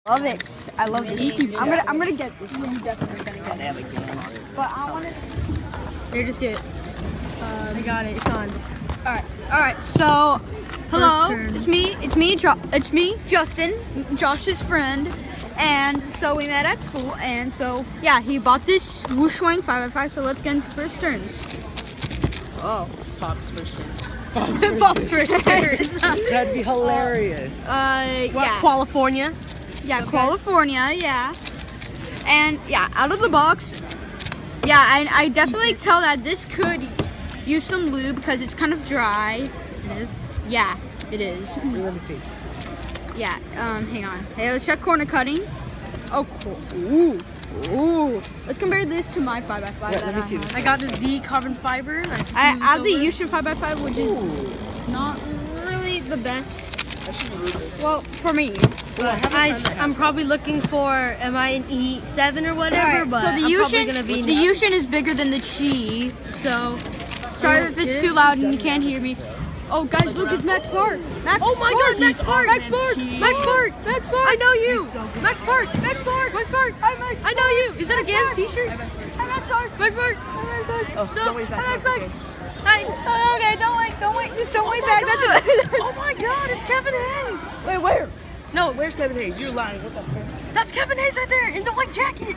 Love it. I love this. I'm gonna get this. I'm definitely gonna get this. But I want to. Here, just get it. I got it. It's on. All right. So, hello. It's me, Justin, Josh's friend. And so we met at school, and so yeah, he bought this Wushuang 5x5. So let's get into first turns. Oh, Pop's first turn. Pop's first turns. That'd be hilarious. yeah. Qualifornia. Yeah, Qualifornia, yeah. And yeah, out of the box, yeah, I definitely tell that this could use some lube because it's kind of dry. It is. Yeah, it is. Let me see. Yeah, hang on. Hey, let's check corner cutting. Oh, cool. Ooh. Let's compare this to my 5x5. Yeah, let me see this. I got the Z carbon fiber. I have the Yushin 5x5, which is not really the best. Well, for me. I'm probably looking for, am I an E7 or whatever, Right, but so the I'm Yushin, probably going to be... the Yushin is bigger than the Chi, so sorry if it's too loud and you can't hear me. Oh, guys, look, it's Max Park. Oh my God, Max Park! Max Park! I know you! Max Park! Hi, Max. I know you! Is that a Gans t-shirt? Hi, Max Park. Max Park! Oh, don't wait back. Hi, Max Park. Hi! Oh, okay, don't wait. Just don't wait back. That's what. Oh my God, it's Kevin Hayes! Wait, where? No, Where's Kevin Hayes? You're lying. What the fuck? that's Kevin Hayes right there in the white jacket!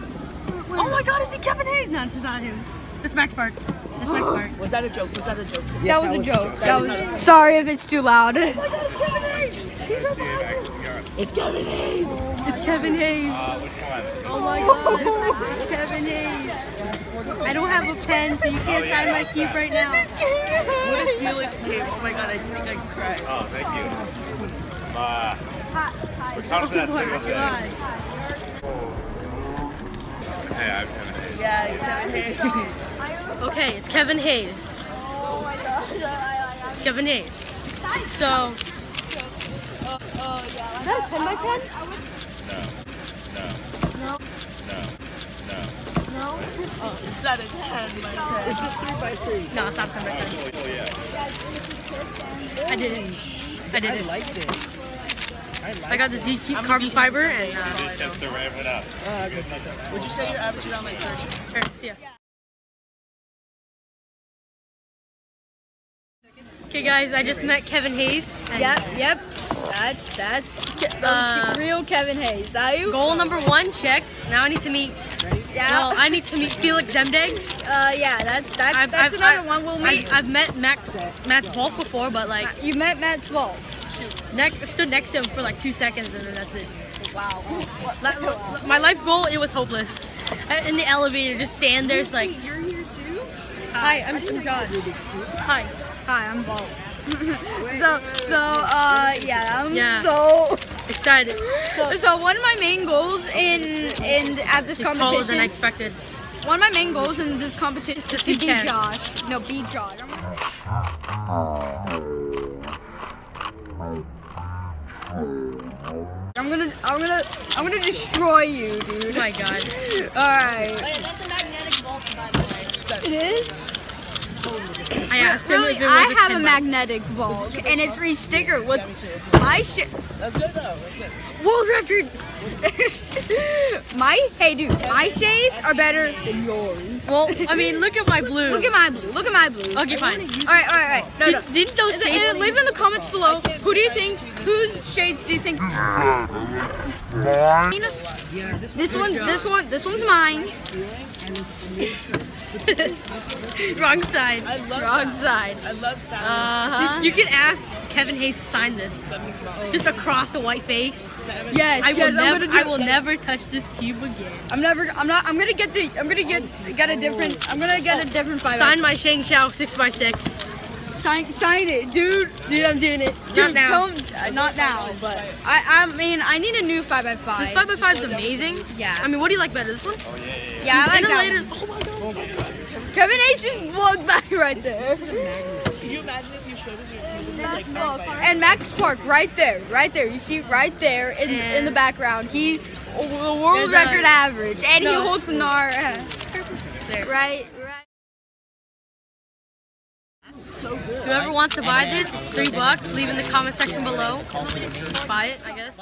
Oh my God, is he Kevin Hayes? No, it's not him. That's Max Park. That's Max Park. Was that a joke? That was a joke. Sorry if it's too loud. It's Kevin Hayes. It's Kevin Hayes. Which one? Oh my God, it's Kevin Hayes. I don't have a pen, so you can't sign my keep right now. What if Felix came? Oh my God, I think I could cry. Oh, thank you. Hi. We're talking that single thing. Hi. Hey, I'm Kevin Hayes. Yeah, Kevin Hayes. Okay, it's Kevin Hayes. Oh my gosh. It's Kevin Hayes. So, Yeah. is that a 10 by 10? No. Oh, it's not a 10 by 10. It's a 3 by 3. No, it's not 10 by 10. Oh, yeah. I didn't. I like this. I got the Z Keep carbon fiber and Good chance to ramp it up. Would you say you're averaging around like 30? Alright, see ya. Okay guys, I just met Kevin Hayes. And Yep. That's real Kevin Hayes. That you? Goal number 1 checked. Now I need to meet. Well, I need to meet Felix Zemdegs. Yeah, that's another one we'll meet. I've met Matt Volk before, but like You met Matt Volk. stood next to him for like 2 seconds and then that's it. Wow. My life goal, it was hopeless. In the elevator, just stand there, it's like. You're here too? Hi, I'm Josh. Hi. Hi, I'm Volk. Yeah, I'm Yeah. so Excited. So one of my main goals in at this He's taller than I competition. expected. One of my main goals in this competition is to he beat can. Josh. No, beat Josh. I'm gonna destroy you, dude. Oh my God. Alright. Wait, that's a magnetic vault, by the way. It is? I asked him Really, if it was I a have 10 a by- magnetic vault, and it's restickered with my shit. That's good though. That's good. World record. Hey dude, my shades are better than yours. Well, I mean, look at my blue. Look at my blue. Okay, fine. Alright. No. Didn't those shades? Leave in the comments below. Whose shades do you think? This one's mine. Wrong side. Wrong side. I love that. You can ask Kevin Hayes to sign this. Just across the white face. Yes. I I'm will never touch this cube again. I'm gonna get a different 5x5. Sign my Shang Xiao 6x6. Sign it, dude. Dude, I'm doing it. Dude, Not now. tell him, not now, but I mean, I need a new 5x5. This 5x5 is amazing. Yeah. I mean, what do you like better, this one? Yeah, I like that Ventilator. one. Oh my God. Kevin Hayes just walked by right there. Can you imagine if you showed him your like And Max Park right there. You see right there in the background. He the world There's record a- average, and No. he holds the NAR. There. Right. so good. Whoever wants to buy this, it's $3. Leave in the comment section below. Just buy it, I guess.